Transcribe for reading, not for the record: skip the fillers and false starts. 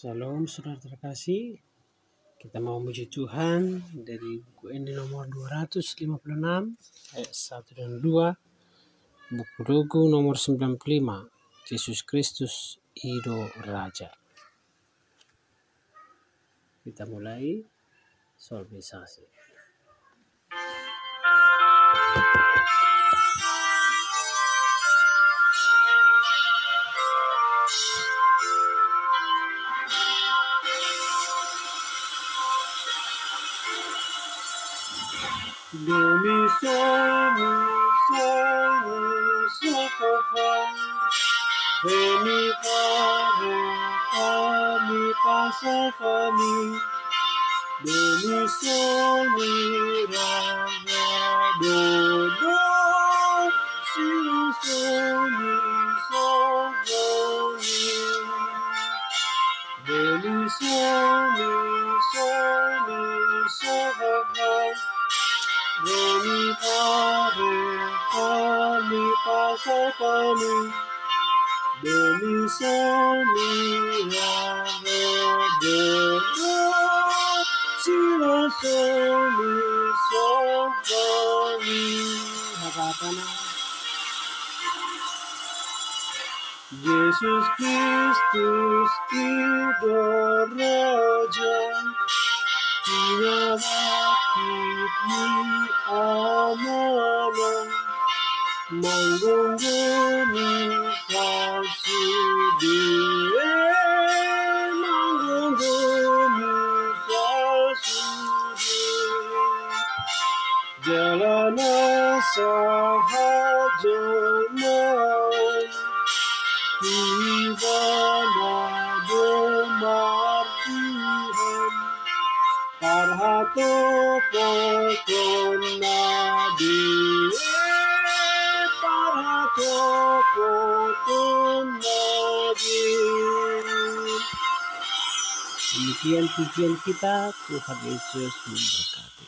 Shalom saudara terkasih, kita mau memuji Tuhan dari buku ND nomor 256 ayat 1 dan 2, buku Dogu nomor 95, Yesus Kristus Ido Raja. Kita mulai solmisasi. Demi demi kami pasal kami, demi raya dodo sini demi demi kami pasal kami, demi Yesus Kristus Ido Raja, Dia bangkit di amanah, menggunggungi salsi dia, menggunggungi salsi dia. Jalan sahaja mau, tiba demar Tuhan, parhato potong nadi, parhato potong nadi. Demikian pujian kita, Tuhan Yesus memberkati.